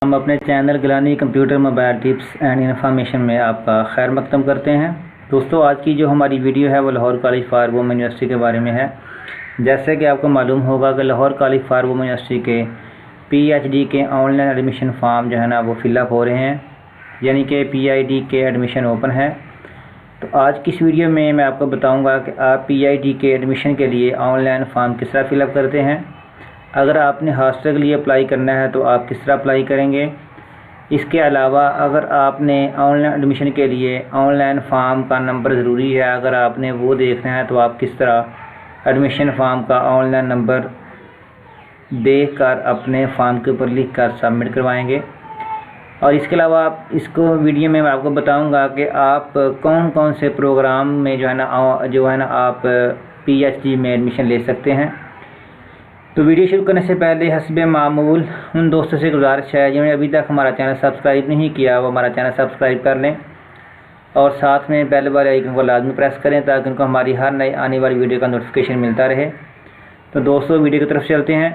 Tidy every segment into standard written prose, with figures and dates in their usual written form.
हम अपने channel Gilani computer mobile tips and information में आपका खैर मकदम करते हैं। दोस्तों, आज की जो हमारी वीडियो है वो Lahore college for women university के बारे में है। जैसे कि आपको मालूम होगा कि Lahore college for women university के PhD के ऑनलाइन एडमिशन फॉर्म जो है ना वो फिलअप हो रहे हैं, यानी कि PhD के एडमिशन ओपन है। तो आज की इस वीडियो में मैं आपको बताऊंगा कि आप PhD के एडमिशन के लिए ऑनलाइन फॉर्म किस तरह फिलअप करते हैं। अगर आपने हॉस्टल के लिए अप्लाई करना है तो आप किस तरह अप्लाई करेंगे। इसके अलावा अगर आपने ऑनलाइन एडमिशन के लिए ऑनलाइन फॉर्म का नंबर ज़रूरी है, अगर आपने वो देखना है तो आप किस तरह एडमिशन फॉर्म का ऑनलाइन नंबर देखकर अपने फॉर्म के ऊपर लिख कर सबमिट करवाएंगे। और इसके अलावा आप इसको वीडियो में मैं आपको बताऊंगा कि आप कौन कौन से प्रोग्राम में जो है ना आप PhD में एडमिशन ले सकते हैं। तो वीडियो शुरू करने से पहले हस्बे मामूल उन दोस्तों से गुजारिश है जिन्होंने अभी तक हमारा चैनल सब्सक्राइब नहीं किया वो हमारा चैनल सब्सक्राइब कर लें और साथ में बेल वाले आइकन को लाजमी प्रेस करें ताकि उनको हमारी हर नई आने वाली वीडियो का नोटिफिकेशन मिलता रहे। तो दोस्तों, वीडियो की तरफ चलते हैं।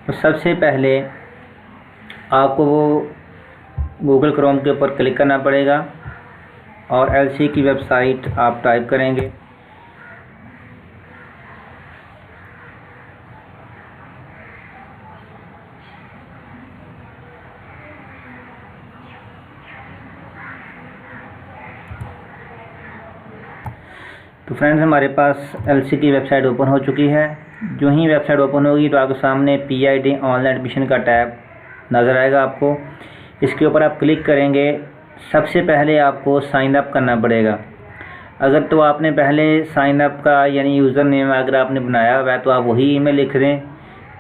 तो सबसे पहले आपको वो गूगल क्रोम के ऊपर क्लिक करना पड़ेगा और LC की वेबसाइट आप टाइप करेंगे। तो फ्रेंड्स, हमारे पास LC की वेबसाइट ओपन हो चुकी है। जो ही वेबसाइट ओपन होगी तो आपके सामने PhD ऑनलाइन एडमिशन का टैब नज़र आएगा। आपको इसके ऊपर आप क्लिक करेंगे। सबसे पहले आपको साइन अप करना पड़ेगा। अगर तो आपने पहले साइन अप का यानी यूज़र नेम अगर आपने बनाया हुआ है तो आप वही ईमेल लिख दें,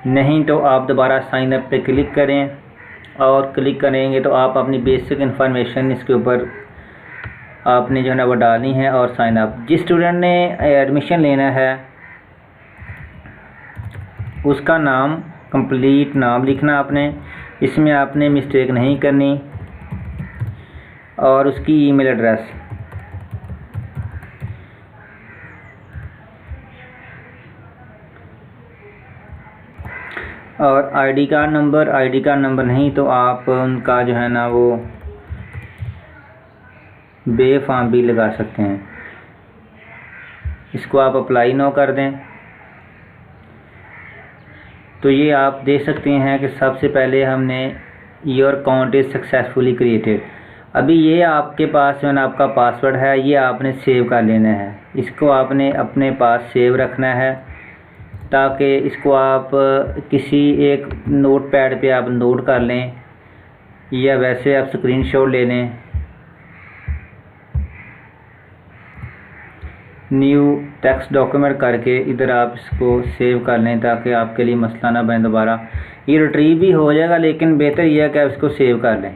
नहीं तो आप दोबारा साइन अप पे क्लिक करें और क्लिक करेंगे तो आप अपनी बेसिक इन्फॉर्मेशन इसके ऊपर आपने जो है ना वो डालनी है और साइन अप। जिस स्टूडेंट ने एडमिशन लेना है उसका नाम, कंप्लीट नाम लिखना आपने, इसमें आपने मिस्टेक नहीं करनी, और उसकी ईमेल एड्रेस, और ID कार्ड नंबर नहीं तो आप उनका जो है ना वो बे फॉर्म भी लगा सकते हैं। इसको आप अप्लाई नो कर दें। तो ये आप देख सकते हैं कि सबसे पहले हमने your account is successfully created. अभी ये आपके पास जो है ना आपका पासवर्ड है, ये आपने सेव कर लेना है। इसको आपने अपने पास सेव रखना है ताकि इसको आप किसी एक नोट पैड पे आप नोट कर लें या वैसे आप स्क्रीनशॉट ले लें। न्यू टेक्स्ट डॉक्यूमेंट करके इधर आप इसको सेव कर लें ताकि आपके लिए मसला ना बने दोबारा। ये रिट्रीव भी हो जाएगा लेकिन बेहतर यह है कि आप इसको सेव कर लें।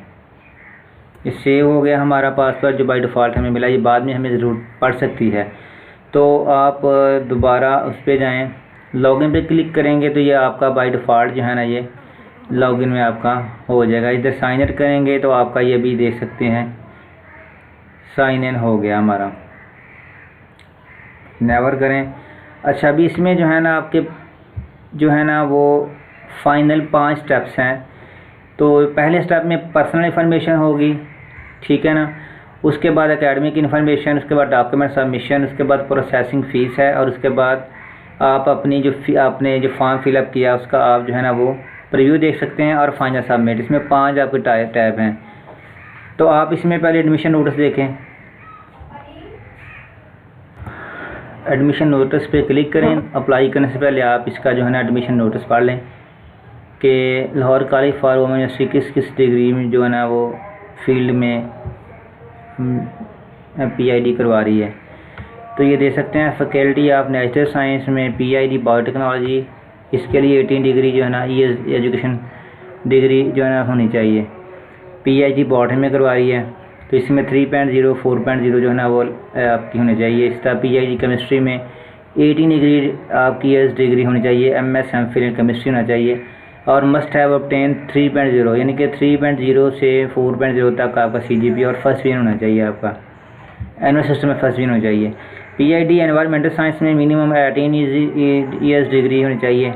ये सेव हो गया हमारा पासवर्ड जो बाय डिफ़ॉल्ट हमें मिला। ये बाद में हमें ज़रूर पड़ सकती है। तो आप दोबारा उस पर जाएँ, लॉगिन पे क्लिक करेंगे तो ये आपका बाय डिफ़ॉल्ट जो है ना ये लॉगिन में आपका हो जाएगा। इधर साइन इन करेंगे तो आपका ये भी देख सकते हैं साइन इन हो गया हमारा। नेवर करें। अच्छा, अभी इसमें जो है ना आपके जो है ना वो फाइनल 5 स्टेप्स हैं। तो पहले स्टेप में पर्सनल इन्फॉर्मेशन होगी, ठीक है ना। उसके बाद एकेडमिक इन्फॉर्मेशन, उसके बाद डॉक्यूमेंट सबमिशन, उसके बाद प्रोसेसिंग फ़ीस है, और उसके बाद आप अपनी आपने जो फॉर्म फिलअप किया उसका आप जो है ना वो प्रीव्यू देख सकते हैं, और फाइनल सबमिट। इसमें 5 आपके टैब हैं। तो आप इसमें पहले एडमिशन नोटिस देखें। एडमिशन नोटिस पे क्लिक करें। अप्लाई करने से पहले आप इसका जो है ना एडमिशन नोटिस पढ़ लें कि Lahore college for women university किस किस डिग्री में जो है ना वो फील्ड में PhD करवा रही है। तो ये दे सकते हैं फैकल्टी ऑफ नेचुरल साइंस में PhD बायोटेक्नोलॉजी, इसके लिए 18 डिग्री जो है ना ये एजुकेशन डिग्री जो है ना होनी चाहिए। PhD बॉटनी में करवा रही है तो इसमें 3.0 4.0 जो है ना वो आपकी होनी चाहिए। इस तरह PhD केमिस्ट्री में 18 डिग्री आपकी एस डिग्री होनी चाहिए। MS MPhil इन केमिस्ट्री होना चाहिए, और मस्ट हैव ऑब्टेन 3.0 यानी कि 3.0 से 4.0 तक आपका CGPA और फर्स्ट डिवीजन होना चाहिए। आपका एनुअल सिस्टम में फर्स्ट डिवीजन होनी चाहिए। PhD एनवायरमेंटल साइंस में मिनिमम 18 ईयर्स डिग्री होनी चाहिए,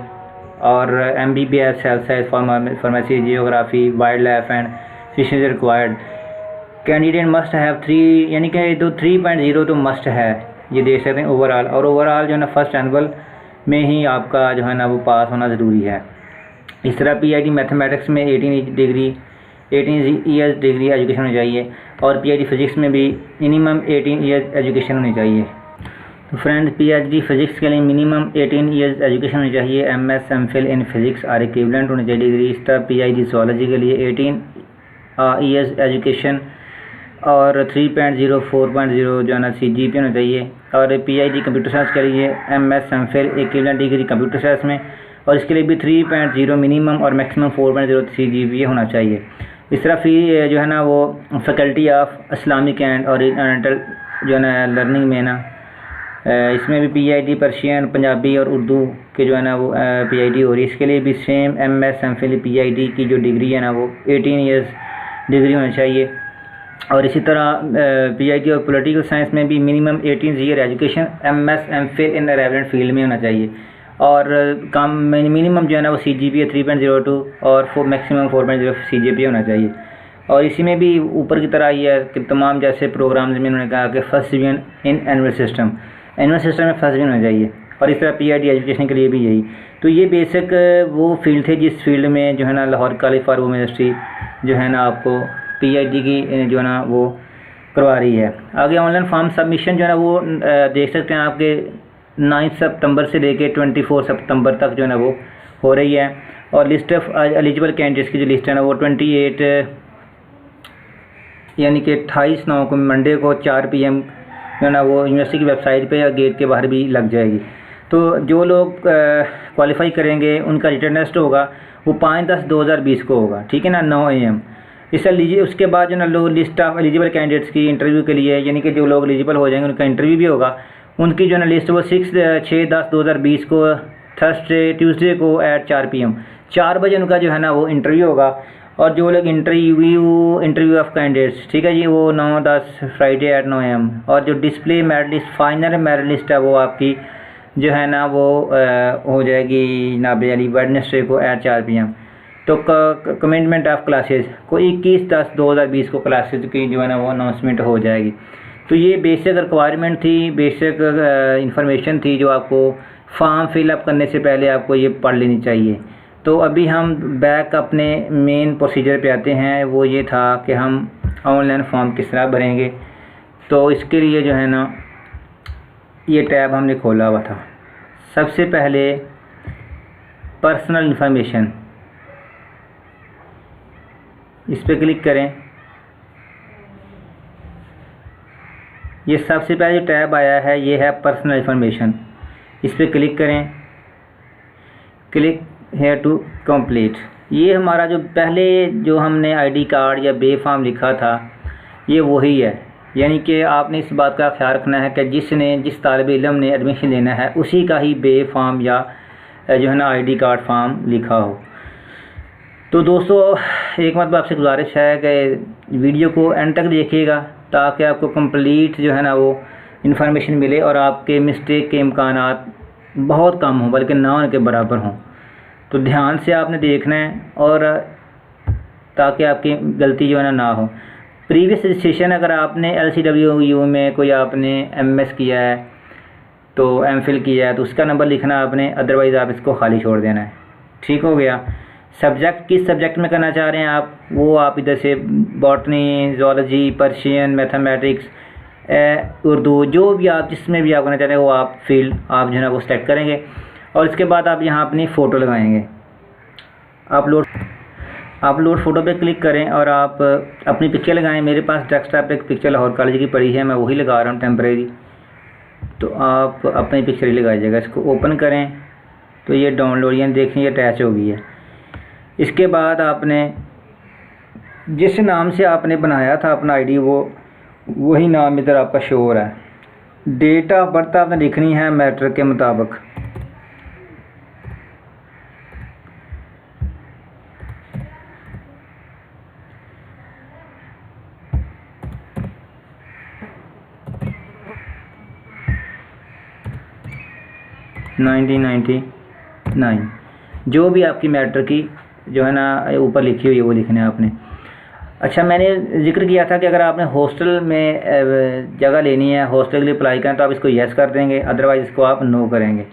और MBBS health science, pharmacy, geography, wild life and fisheries required. Candidate must have 3, यानी कि तो 3.0 तो मस्ट है, ये देख सकते हैं ओवरऑल। और ओवरऑल जो है ना फर्स्ट एनुअल में ही आपका जो है ना वो पास होना ज़रूरी है। इस तरह PhD मैथमेटिक्स में 18 ईयर्स डिग्री एजुकेशन होनी चाहिए, और PhD फिजिक्स में भी मिनिमम 18 ईयर्स एजुकेशन होनी चाहिए। तो फ्रेंड्स, PhD फिजिक्स के लिए मिनिमम 18 ईयर्स एजुकेशन होनी चाहिए। MS MPhil in physics or equivalent होनी चाहिए डिग्री। इस तरह PhD zoology के लिए 18 ईयर्स एजुकेशन और 3.0 4.0 जो है ना CGPA होना चाहिए। और PhD कंप्यूटर साइंस के लिए MS MPhil equivalent degree computer science में, और इसके लिए भी 3.0 मिनिमम और मैक्सिमम 4.0 CGPA होना चाहिए। इस तरह फी जो है ना वो faculty of Islamic and oriental जो है ना लर्निंग में ना इसमें भी PhD पर्शियन, पंजाबी और उर्दू के जो है ना वो PhD हो रही है। इसके लिए भी सेम MS MPhil PhD की जो डिग्री है ना वो 18 ईयर्स डिग्री होनी चाहिए। और इसी तरह PhD और पॉलिटिकल साइंस में भी minimum 18 year education MS MPhil इन रेलेवेंट फील्ड में होना चाहिए। और कम मिनिमम जो है ना वो CGPA 3.02 और मैक्सिमम 4.0 CGPA होना चाहिए। और इसी में भी ऊपर की तरह ये है कि तमाम जैसे प्रोग्राम्स में उन्होंने कहा कि first division in annual system में फर्स्ट डिवीजन होना चाहिए। और इस तरह PhD एजुकेशन के लिए भी यही। तो ये बेसिक वो फील्ड थे जिस फील्ड में जो है ना Lahore college for women university जो है ना आपको PhD की जो है ना वो करवा रही है। आगे ऑनलाइन फॉर्म सबमिशन जो है ना वो देख सकते हैं आपके 9 सितंबर से लेके 24 सितंबर तक जो है ना वो हो रही है। और लिस्ट ऑफ एलिजिबल कैंडिडेट्स की जो लिस्ट है ना वो 28 यानी कि 28/9 को मंडे को 4 PM जो है ना वो यूनिवर्सिटी की वेबसाइट पे या गेट के बाहर भी लग जाएगी। तो जो लोग क्वालिफाई करेंगे उनका रिटर्न टेस्ट होगा वो 5/10/2020 को होगा, ठीक है ना, 9 AM। इसलिए उसके बाद जो ना लोग लिस्ट ऑफ एलिजिबल कैंडिडेट्स की इंटरव्यू के लिए, यानी कि जो लोग एलिजिबल हो जाएंगे उनका इंटरव्यू भी होगा। उनकी जो है ना लिस्ट वो 6/10/2020 को ट्यूसडे को एट 4 PM 4 बजे उनका जो है ना वो इंटरव्यू होगा। और जो लोग इंटरव्यू ऑफ कैंडिडेट्स, ठीक है जी, वो 9/10 फ्राइडे एट 9 AM। और जो display merit list, final merit list है वो आपकी जो है ना वो हो जाएगी नाबे अली वेडनेसडे को एट 4 PM। तो कमिटमेंट ऑफ क्लासेस को 21/10/2020 को क्लासेस की जो है ना वो अनाउंसमेंट हो जाएगी। तो ये बेसिक रिक्वायरमेंट थी, बेसिक इंफॉर्मेशन थी जो आपको फॉर्म फिलअप करने से पहले आपको ये पढ़ लेनी चाहिए। तो अभी हम बैक अपने मेन प्रोसीजर पे आते हैं। वो ये था कि हम ऑनलाइन फॉर्म किस तरह भरेंगे। तो इसके लिए जो है ना ये टैब हमने खोला हुआ था। सबसे पहले पर्सनल इंफॉर्मेशन, इस पर क्लिक करें। ये सबसे पहले जो टैब आया है ये है पर्सनल इंफॉर्मेशन, इस पर क्लिक करें। Click here to complete. ये हमारा जो पहले जो हमने ID कार्ड या बे फॉर्म लिखा था ये वही है, यानी कि आपने इस बात का ख्याल रखना है कि जिस तालिब इल्म ने एडमिशन लेना है उसी का ही बे फॉर्म या जो है ना ID कार्ड फॉर्म लिखा हो। तो दोस्तों एक मतलब आपसे गुजारिश है कि वीडियो को एंड तक देखिएगा ताकि आपको कंप्लीट जो है ना वो इन्फॉर्मेशन मिले और आपके मिस्टेक के इम्कानात बहुत कम हों, बल्कि ना होने के बराबर हों। तो ध्यान से आपने देखना है और ताकि आपकी गलती जो है ना हो। प्रीवियस रजिस्ट्रेशन अगर आपने LCWU में कोई आपने MS किया है तो MPhil किया है तो उसका नंबर लिखना आपने, अदरवाइज़ आप इसको खाली छोड़ देना है। ठीक हो गया। सब्जेक्ट किस सब्जेक्ट में करना चाह रहे हैं आप, वो आप इधर से botany, zoology, Persian, mathematics, Urdu, जो भी आप जिसमें भी आप करना चाह रहे हैं वो आप फील्ड आप जो है ना वो सेलेक्ट करेंगे। और इसके बाद आप यहाँ अपनी फ़ोटो लगाएंगे। अपलोड फ़ोटो पे क्लिक करें और आप अपनी पिक्चर लगाएं। मेरे पास डेस्कटॉप पे एक पिक्चर लाहौर कॉलेज की पड़ी है, मैं वही लगा रहा हूँ टेम्परेरी। तो आप अपनी पिक्चर ही लगाइएगा। इसको ओपन करें तो ये डाउनलोड यानी देखें ये अटैच हो गई है। इसके बाद आपने जिस नाम से आपने बनाया था अपना ID वो वही नाम इधर आपका शो हो रहा है। डेट ऑफ बर्थ आपने लिखनी है मैट्रिक के मुताबिक। जो भी आपकी मैट्रिक की जो है ना ऊपर लिखी हुई है वो लिखना है आपने। अच्छा, मैंने जिक्र किया था कि अगर आपने हॉस्टल में जगह लेनी है, हॉस्टल के लिए अप्लाई करें तो आप इसको यस कर देंगे, अदरवाइज़ इसको आप नो करेंगे।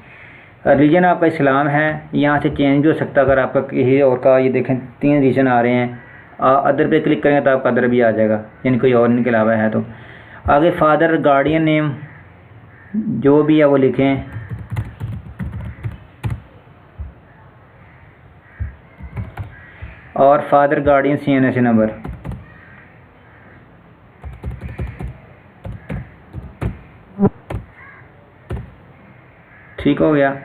रीजन आपका इस्लाम है, यहाँ से चेंज भी हो सकता है। अगर आपका किसी और का, ये देखें 3 रीजन आ रहे हैं, अदर पे क्लिक करेंगे तो आपका अदर भी आ जाएगा, यानी कोई और इनके अलावा है। तो आगे फादर गार्डियन नेम जो भी है वो लिखें, और फादर गार्डियन CNSA नंबर। ठीक हो गया।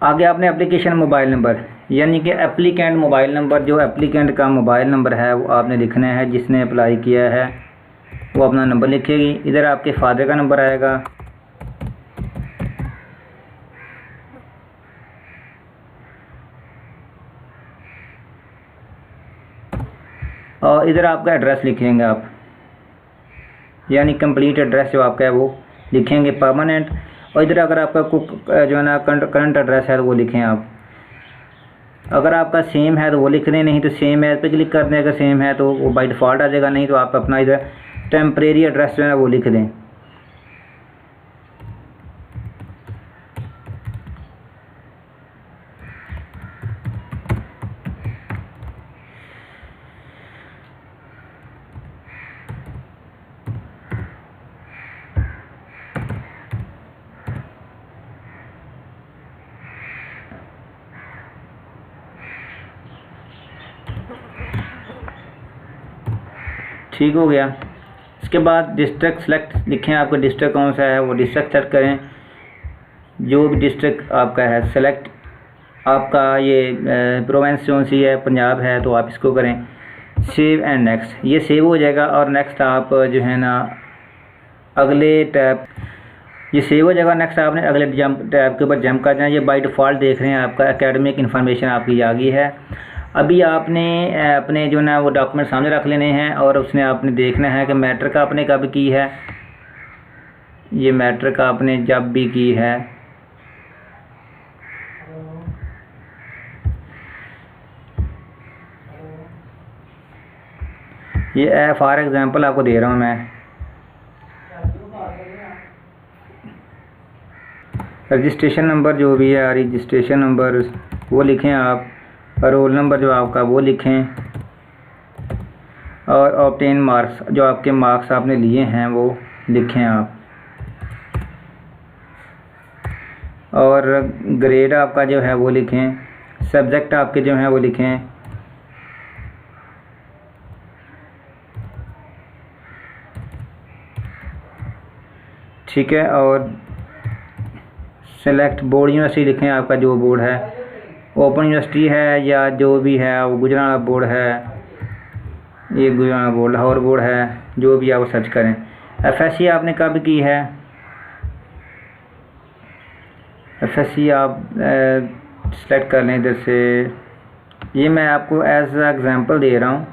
आगे आपने एप्लीकेशन मोबाइल नंबर, यानी कि एप्लीकेंट मोबाइल नंबर, जो एप्लीकेंट का मोबाइल नंबर है वो आपने लिखना है। जिसने अप्लाई किया है वो अपना नंबर लिखेगी। इधर आपके फादर का नंबर आएगा, और इधर आपका एड्रेस लिखेंगे आप, यानी कंप्लीट एड्रेस जो आपका है वो लिखेंगे, परमानेंट। और इधर अगर आपका जो है ना करंट एड्रेस है तो वो लिखें आप। अगर आपका सेम है तो वो लिख दें, नहीं तो सेम है पे क्लिक कर दें। अगर सेम है तो वो बाय डिफ़ॉल्ट आ जाएगा, नहीं तो आप अपना इधर टेम्परेरी एड्रेस जो है ना वो लिख दें। ठीक हो गया। इसके बाद डिस्ट्रिक्ट सेलेक्ट लिखें, आपका डिस्ट्रिक्ट कौन सा है वो डिस्ट्रिक्ट सेलेक्ट करें। जो भी डिस्ट्रिक्ट आपका है सेलेक्ट, आपका ये प्रोविंस कौन सी है, पंजाब है तो आप इसको करें। सेव एंड नेक्स्ट, ये सेव हो जाएगा। और नेक्स्ट आप जो है ना अगले टैब, ये सेव हो जाएगा। नेक्स्ट आपने अगले टैब के ऊपर जंप कर जाना। ये बाय डिफ़ॉल्ट देख रहे हैं आपका एकेडमिक इन्फॉर्मेशन आपकी आ गई है। अभी आपने अपने जो ना वो डॉक्यूमेंट सामने रख लेने हैं, और उसने आपने देखना है कि मैट्रिक आपने कब की है। ये मैट्रिक आपने जब भी की है, ये फॉर एग्ज़ाम्पल आपको दे रहा हूँ मैं। रजिस्ट्रेशन नंबर जो भी है, रजिस्ट्रेशन नंबर वो लिखें आप। रोल नंबर जो आपका वो लिखें, और ऑब्टेन मार्क्स जो आपके मार्क्स आपने लिए हैं वो लिखें आप। और ग्रेड आपका जो है वो लिखें। सब्जेक्ट आपके जो हैं वो लिखें। ठीक है। और सेलेक्ट बोर्ड यूनिवर्सिटी लिखें, आपका जो बोर्ड है, ओपन यूनिवर्सिटी है या जो भी है, वो गुजरात बोर्ड है, ये गुजरात बोर्ड, लाहौर बोर्ड है, जो भी आप सर्च करें। FSC आपने कब की है, FSC आप सेलेक्ट कर लें इधर से। ये मैं आपको एज एग्ज़ाम्पल दे रहा हूँ।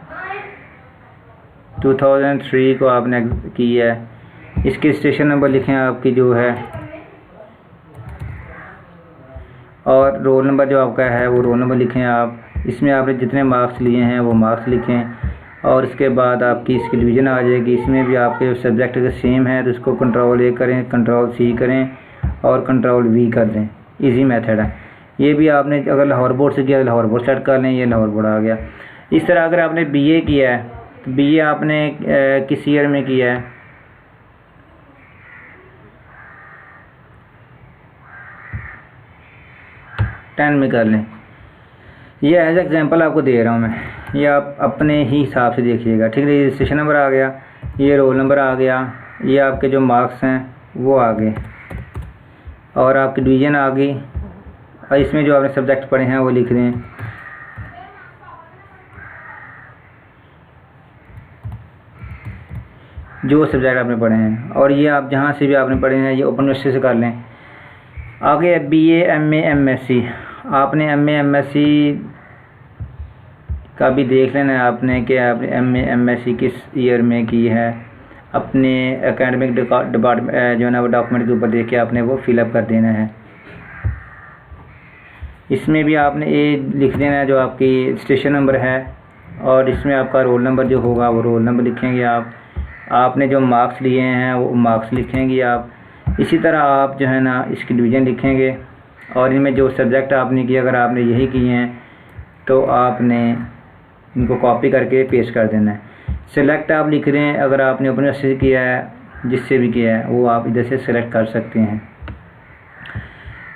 2003 को आपने की है। इसके स्टेशन नंबर लिखें आपकी जो है, और रोल नंबर जो आपका है वो रोल नंबर लिखें आप। इसमें आपने जितने मार्क्स लिए हैं वो मार्क्स लिखें। और इसके बाद आपकी इसकी डिवीज़न आ जाएगी। इसमें भी आपके सब्जेक्ट अगर सेम है तो इसको Ctrl A करें, Ctrl C करें और Ctrl V कर दें। इजी मेथड है। ये भी आपने अगर लाहौर बोर्ड से किया तो लाहौर बोर्ड सेलेक्ट कर लें, ये लाहौर बोर्ड आ गया। इस तरह अगर आपने BA किया है तो BA आपने किस ईयर में किया है, टेन में कर लें। ये एज एग्जांपल आपको दे रहा हूँ मैं, ये आप अपने ही हिसाब से देखिएगा। ठीक है। रजिस्ट्रेशन नंबर आ गया, ये रोल नंबर आ गया, ये आपके जो मार्क्स हैं वो आ गए, और आपकी डिवीज़न आ गई। और इसमें जो आपने सब्जेक्ट पढ़े हैं वो लिख दें। जो सब्जेक्ट आपने पढ़े हैं, और ये आप जहाँ से भी आपने पढ़े हैं ये ओपन यूनिवर्सिटी से कर लें। आगे BA MA MSc, आपने MA MSc का भी देख लेना है आपने कि आपने MA MSc किस ईयर में की है। अपने एकेडमिक डिपार्टमेंट जो है ना वो डॉक्यूमेंट के ऊपर देख के आपने वो फिलअप कर देना है। इसमें भी आपने ए लिख देना है जो आपकी स्टेशन नंबर है, और इसमें आपका रोल नंबर जो होगा वो रोल नंबर लिखेंगे आप। आपने जो मार्क्स लिए हैं वो मार्क्स लिखेंगे आप। इसी तरह आप जो है ना इसकी डिवीज़न लिखेंगे, और इनमें जो सब्जेक्ट आपने किए अगर आपने यही किए हैं तो आपने इनको कॉपी करके पेस्ट कर देना है। सेलेक्ट आप लिख रहे हैं, अगर आपने अपने से किया है जिससे भी किया है वो आप इधर से सेलेक्ट कर सकते हैं।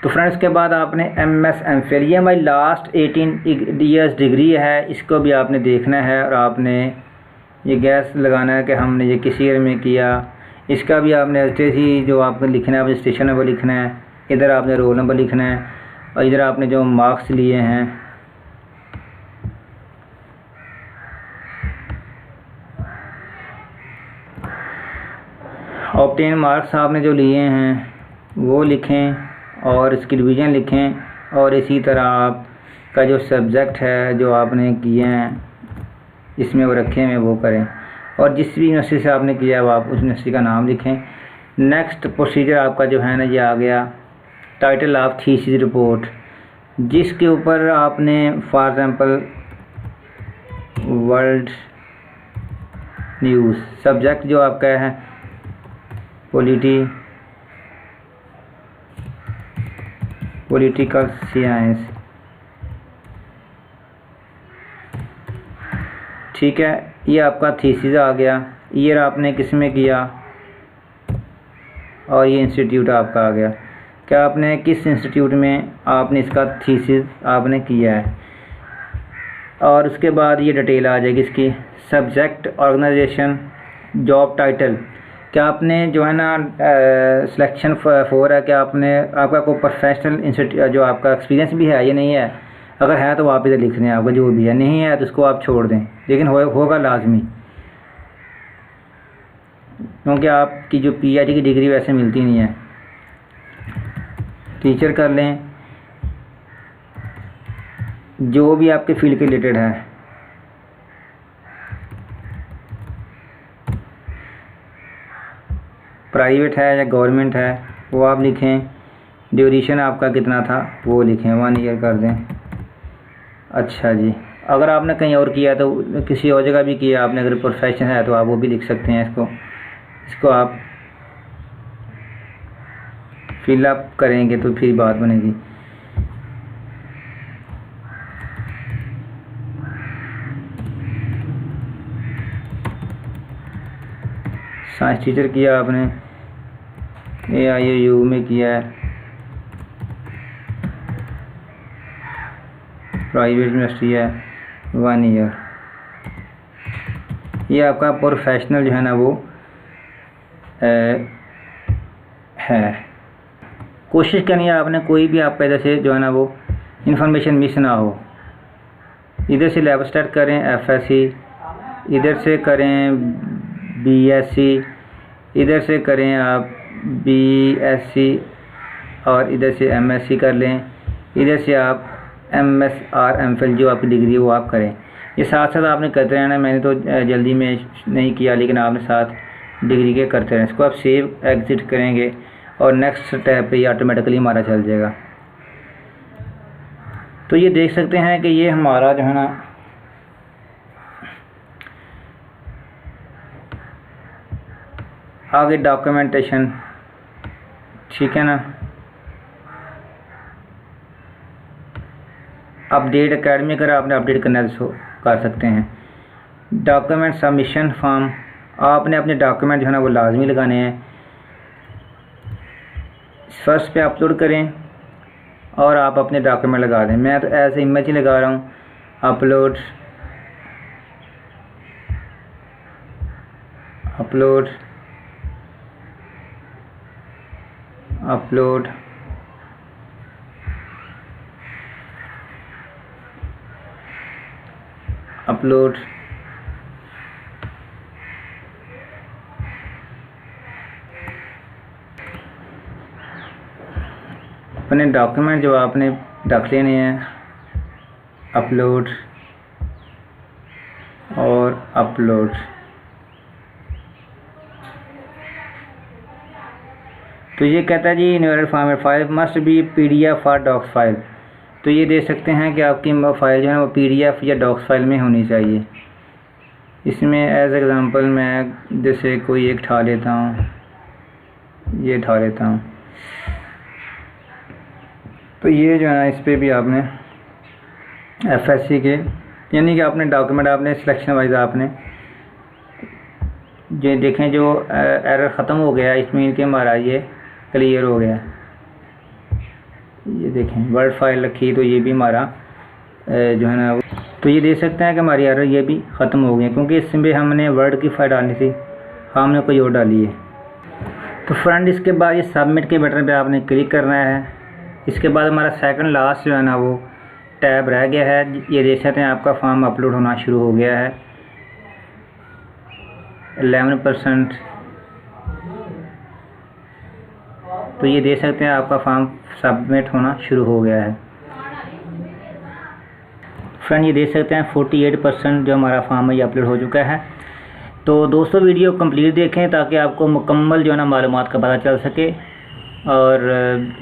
तो फ्रेंड्स के बाद आपने MS MPhil, ये हमारी लास्ट 18 ईयर्स डिग्री है, इसको भी आपने देखना है और आपने ये गैस लगाना है कि हमने ये किस ईयर में किया। इसका भी आपने ऐसे ही जो आपको लिखना है, स्टेशन नंबर लिखना है, इधर आपने रोल नंबर लिखना है, और इधर आपने जो मार्क्स लिए हैं ऑब्टेन मार्क्स आपने जो लिए हैं वो लिखें और इसकी डिवीज़न लिखें, और इसी तरह आपका जो सब्जेक्ट है जो आपने किए हैं इसमें वो रखे हैं वो करें, और जिस भी यूनिवर्सिटी से आपने किया है वो आप उस यूनिवर्सिटी का नाम लिखें। नेक्स्ट प्रोसीजर आपका जो है ना ये आ गया टाइटल ऑफ थीसिस रिपोर्ट, जिसके ऊपर आपने for example world news, subject जो आपका है पॉलिटिकल साइंस, ठीक है। ये आपका थीसिस आ गया, ईयर आपने किस में किया, और ये इंस्टीट्यूट आपका आ गया, क्या आपने किस इंस्टीट्यूट में आपने इसका थीसिस आपने किया है। और उसके बाद ये डिटेल आ जाएगी इसकी, सब्जेक्ट, ऑर्गेनाइजेशन, जॉब टाइटल, क्या आपने जो है ना सिलेक्शन 4 है, क्या आपने आपका कोई प्रोफेशनल इंस्टीट्यूट जो आपका एक्सपीरियंस भी है या नहीं है, अगर है तो आप इधर लिख दें आपका जो भी है, नहीं है तो उसको आप छोड़ दें, लेकिन होगा लाजमी, क्योंकि आपकी जो PhD की डिग्री वैसे मिलती नहीं है। टीचर कर लें, जो भी आपके फील्ड के रिलेटेड है। प्राइवेट है या गवर्नमेंट है वो आप लिखें। ड्यूरेशन आपका कितना था वो लिखें, 1 ईयर कर दें। अच्छा जी, अगर आपने कहीं और किया तो किसी और जगह भी किया आपने, अगर प्रोफेशन है तो आप वो भी लिख सकते हैं। इसको आप फिलअप करेंगे तो फिर बात बनेगी। साइंस टीचर किया आपने, AIU में किया है, प्राइवेट यूनिवर्सिटी है, 1 ईयर। ये आपका प्रोफेशनल जो है ना वो है। कोशिश करनी है आपने कोई भी आपका इधर से जो है ना वो इंफॉर्मेशन मिस ना हो। इधर से लेवल स्टार्ट करें FSC, इधर से करें BSc, इधर से करें आप BSc, और इधर से MSc कर लें, इधर से आप MS और MPhil जो आपकी डिग्री है वो आप करें। ये साथ साथ आपने करते रहना। मैंने तो जल्दी में नहीं किया, लेकिन आपने साथ डिग्री के करते रहें। इसको आप सेव एग्ज़िट करेंगे और नेक्स्ट स्टेप पे ये ऑटोमेटिकली हमारा चल जाएगा। तो ये देख सकते हैं कि ये हमारा जो है ना आगे डॉक्यूमेंटेशन, ठीक है ना। अपडेट एकेडमी अगर आपने अपडेट करना है तो कर सकते हैं। डॉक्यूमेंट सबमिशन फॉर्म, आपने अपने डॉक्यूमेंट जो है ना वो लाजमी लगाने हैं। फर्स्ट पे अपलोड करें और आप अपने डॉक्यूमेंट लगा दें। मैं तो ऐसे इमेज ही लगा रहा हूँ। अपलोड अपलोड अपलोड अपलोड अपने डॉक्यूमेंट जो आपने रख लेने हैं, अपलोड और अपलोड। तो ये कहता है जी invalid format file must be PDF और डॉक्स फाइल। तो ये दे सकते हैं कि आपकी फ़ाइल जो है वो PDF या डॉक्स फाइल में होनी चाहिए। इसमें एज एग्ज़ाम्पल मैं जैसे कोई एक उठा लेता हूँ, ये उठा लेता हूँ। तो ये जो है ना, इस पर भी आपने FSC के यानी कि आपने डॉक्यूमेंट आपने सिलेक्शन वाइज आपने जो देखें जो एरर ख़त्म हो गया, इसमें कि हमारा ये क्लियर हो गया। ये देखें वर्ड फाइल रखी तो ये भी हमारा जो है ना, तो ये देख सकते हैं कि हमारी एरर ये भी ख़त्म हो गई, क्योंकि इसमें हमने वर्ड की फाइल डालनी थी, हमने कोई और डाली है। तो फ्रेंड इसके बाद ये सबमिट के बटन पे आपने क्लिक करना है। इसके बाद हमारा सेकंड लास्ट जो है ना वो टैब रह गया है। ये देख सकते हैं आपका फॉर्म अपलोड होना शुरू हो गया है 11%। तो ये देख सकते हैं आपका फॉर्म सबमिट होना शुरू हो गया है। फ्रेंड ये देख सकते हैं 48% जो हमारा फॉर्म है ये अपलोड हो चुका है। तो दोस्तों वीडियो कंप्लीट देखें ताकि आपको मुकम्मल जो है ना मालूमात का पता चल सके। और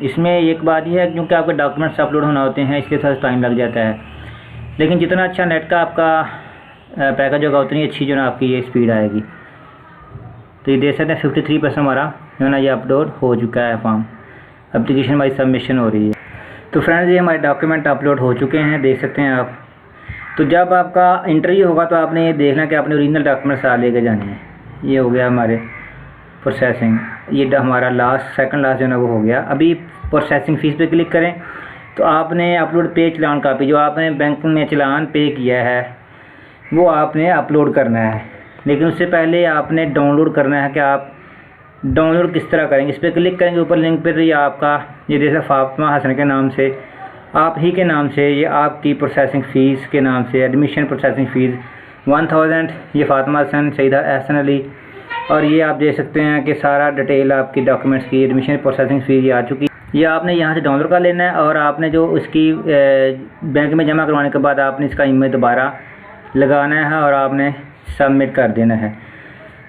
इसमें एक बात यह है, क्योंकि आपके डॉक्यूमेंट्स अपलोड होना होते हैं इसलिए थोड़ा टाइम लग जाता है, लेकिन जितना अच्छा नेट का आपका पैकेज होगा उतनी अच्छी जो है ना आपकी ये स्पीड आएगी। तो ये देख सकते हैं 53% हमारा जो है ना ये अपलोड हो चुका है फॉर्म। एप्लीकेशन हमारी सबमिशन हो रही है। तो फ्रेंड्स ये हमारे डॉक्यूमेंट अपलोड हो चुके हैं, देख सकते हैं आप। तो जब आपका इंटरव्यू होगा तो आपने ये देखना कि आपने ओरिजिनल डॉक्यूमेंट साथ लेके जाने हैं। ये हो गया हमारे प्रोसेसिंग, ये हमारा सेकंड लास्ट जो है ना वो हो गया। अभी प्रोसेसिंग फ़ीस पे क्लिक करें तो आपने अपलोड पे चलान कापी, जो आपने बैंक में चलान पे किया है वो आपने अपलोड करना है। लेकिन उससे पहले आपने डाउनलोड करना है कि आप डाउनलोड किस तरह करेंगे। इस पर क्लिक करेंगे ऊपर लिंक पर, तो ये आपका ये जैसे फातिमा हसन के नाम से, आप ही के नाम से, ये आपकी प्रोसेसिंग फ़ीस के नाम से एडमिशन प्रोसेसिंग फ़ीस 1000, ये फातिमा हसन, सईदा एहसन अली। और ये आप देख सकते हैं कि सारा डिटेल आपकी डॉक्यूमेंट्स की एडमिशन प्रोसेसिंग फ़ीस ये आ चुकी है। ये आपने यहाँ से डाउनलोड कर लेना है और आपने जो उसकी बैंक में जमा करवाने के बाद आपने इसका ईमेल दोबारा लगाना है और आपने सबमिट कर देना है।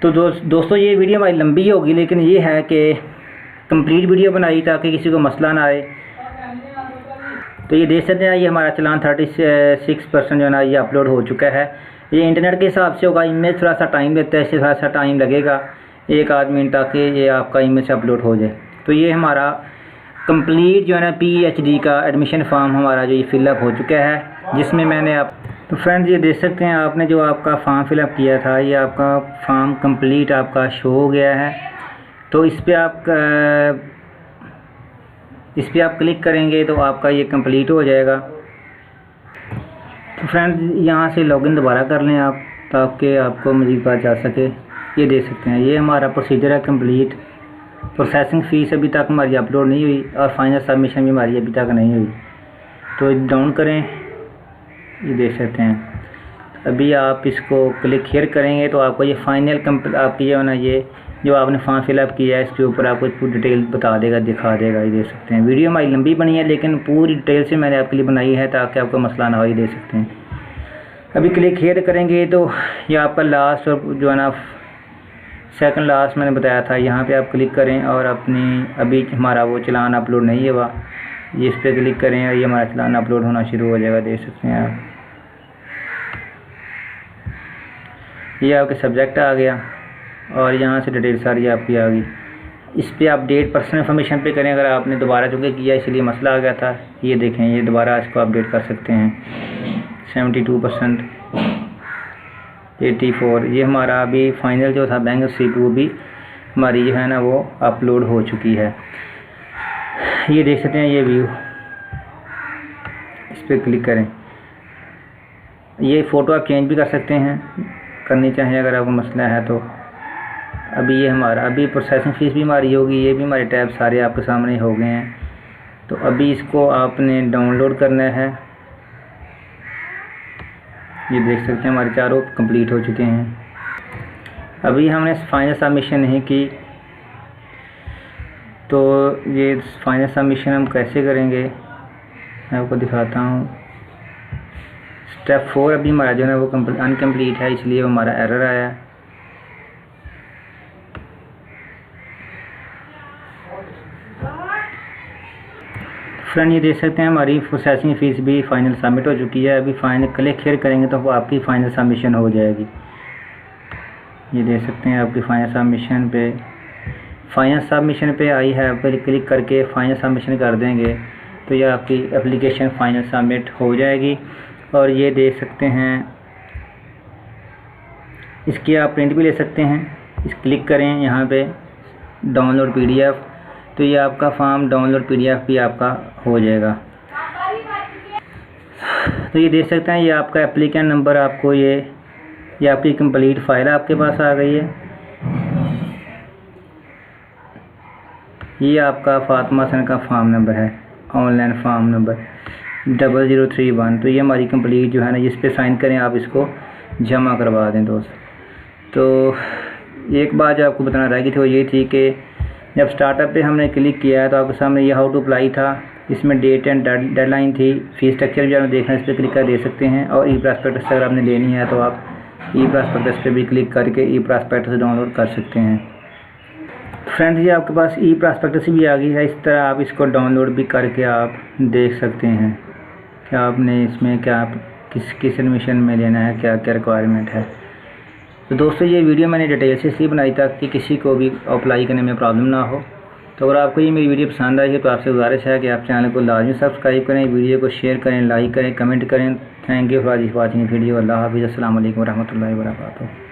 तो दोस्तों ये वीडियो हमारी लंबी होगी, लेकिन ये है कि कंप्लीट वीडियो बनाई ताकि किसी को मसला ना आए। तो ये देख सकते हैं ये हमारा चलान 36% जो है ना ये अपलोड हो चुका है। ये इंटरनेट के हिसाब से होगा, इमेज थोड़ा सा टाइम लेता है, इससे थोड़ा सा टाइम लगेगा 1 आध मिनट ताकि ये आपका इमेज से अपलोड हो जाए। तो ये हमारा कंप्लीट जो है ना PhD का एडमिशन फॉर्म हमारा जो ये फिलअप हो चुका है, जिसमें मैंने आप तो फ्रेंड्स ये देख सकते हैं आपने जो आपका फॉर्म फिलअप किया था ये आपका फॉर्म कंप्लीट आपका शो हो गया है। तो इस पर आप क्लिक करेंगे तो आपका ये कंप्लीट हो जाएगा। तो फ्रेंड्स यहाँ से लॉगिन दोबारा कर लें आप, ताकि आपको मज़ीद पता चल सके। ये देख सकते हैं ये हमारा प्रोसीजर है कंप्लीट। प्रोसेसिंग फ़ीस अभी तक हमारी अपलोड नहीं हुई और फाइनल सबमिशन भी हमारी अभी तक नहीं हुई। तो डाउन करें, ये देख सकते हैं। अभी आप इसको क्लिक हियर करेंगे तो आपको ये फाइनल आपकी जो है ना ये जो आपने फॉर्म फिलअप किया है इसके ऊपर आपको पूरी डिटेल बता देगा, दिखा देगा। ये देख सकते हैं वीडियो हमारी लंबी बनी है लेकिन पूरी डिटेल से मैंने आपके लिए बनाई है ताकि आपको मसला ना हो। ये देख सकते हैं। अभी क्लिक हियर करेंगे तो ये आपका लास्ट और जो है ना सेकंड लास्ट मैंने बताया था, यहाँ पे आप क्लिक करें और अपनी अभी हमारा वो चलान अपलोड नहीं हुआ, ये इस पर क्लिक करें और ये हमारा चलान अपलोड होना शुरू हो जाएगा। देख सकते हैं आप, ये आपके सब्जेक्ट आ गया और यहाँ से डिटेल सारी आपकी आ गई। इस पर आप डेट पर्सनल इन्फॉर्मेशन पे करें, अगर आपने दोबारा चूँकि किया इसलिए मसला आ गया था। ये देखें ये दोबारा इसको अपडेट कर सकते हैं 72%, 84। ये हमारा अभी फाइनल जो था बैंक रिसीप्ट वो भी हमारी जो है ना वो अपलोड हो चुकी है। ये देख सकते हैं ये व्यू, इस पर क्लिक करें। ये फ़ोटो आप चेंज भी कर सकते हैं, करनी चाहिए अगर आपको मसला है तो। अभी ये हमारा अभी प्रोसेसिंग फ़ीस भी हमारी होगी, ये भी हमारे टैब सारे आपके सामने हो गए हैं। तो अभी इसको आपने डाउनलोड करना है। ये देख सकते हैं हमारे चारों कंप्लीट हो चुके हैं। अभी हमने फाइनल सबमिशन नहीं की, तो ये फाइनल सबमिशन हम कैसे करेंगे मैं आपको दिखाता हूँ। स्टेप 4 अभी हमारा जो है वो अनकम्प्लीट है, इसलिए हमारा एरर आया। फ्रेंड ये देख सकते हैं हमारी प्रोसेसिंग फ़ीस भी फाइनल सबमिट हो चुकी है। अभी फाइनल क्लिक हियर करेंगे तो आपकी फ़ाइनल सबमिशन हो जाएगी। ये देख सकते हैं आपकी फाइनल सबमिशन पे आई है, पर क्लिक करके फाइनल सबमिशन कर देंगे तो ये आपकी एप्लीकेशन फाइनल सबमिट हो जाएगी। और ये देख सकते हैं इसकी आप प्रिंट भी ले सकते हैं। इस क्लिक करें यहाँ पे डाउनलोड PDF, तो ये आपका फॉर्म डाउनलोड PDF भी आपका हो जाएगा। तो ये देख सकते हैं ये आपका एप्लीकेंट नंबर, आपको ये आपकी कंप्लीट फ़ाइल आपके पास आ गई है। ये आपका फातिमा हसन का फॉर्म नंबर है, ऑनलाइन फॉर्म नंबर 0031। तो ये हमारी कंप्लीट जो है ना, इस पर साइन करें, आप इसको जमा करवा दें दोस्त। तो एक बात जो आपको बताना रह गई थी वो ये थी कि जब स्टार्टअप पे हमने क्लिक किया है तो आपके सामने ये हाउ टू अप्लाई था, इसमें डेट एंड डेडलाइन थी। फीस स्ट्रक्चर भी आपने देखना है, इस पर क्लिक कर दे सकते हैं। और ई प्रॉस्पेक्टस अगर आपने लेनी है तो आप ई प्रॉस्पेक्टस पे भी क्लिक करके ई प्रॉस्पेक्टस डाउनलोड कर सकते हैं। फ्रेंड्स ये आपके पास ई प्रॉस्पेक्टस भी आ गई है। इस तरह आप इसको डाउनलोड भी करके आप देख सकते हैं कि आपने इसमें क्या किस एडमिशन में लेना है, क्या क्या रिक्वायरमेंट है। तो दोस्तों ये वीडियो मैंने डिटेल से इसलिए बनाई ताकि किसी को भी अप्लाई करने में प्रॉब्लम ना हो। तो अगर आपको ये मेरी वीडियो पसंद आई है तो आपसे गुजारिश है कि आप चैनल को लाजमी सब्सक्राइब करें, वीडियो को शेयर करें, लाइक करें, कमेंट करें। Thank you for watching video. अल्लाह हाफिज़। अस्सलाम वालेकुम रहमतुल्लाहि व बरकातुहू।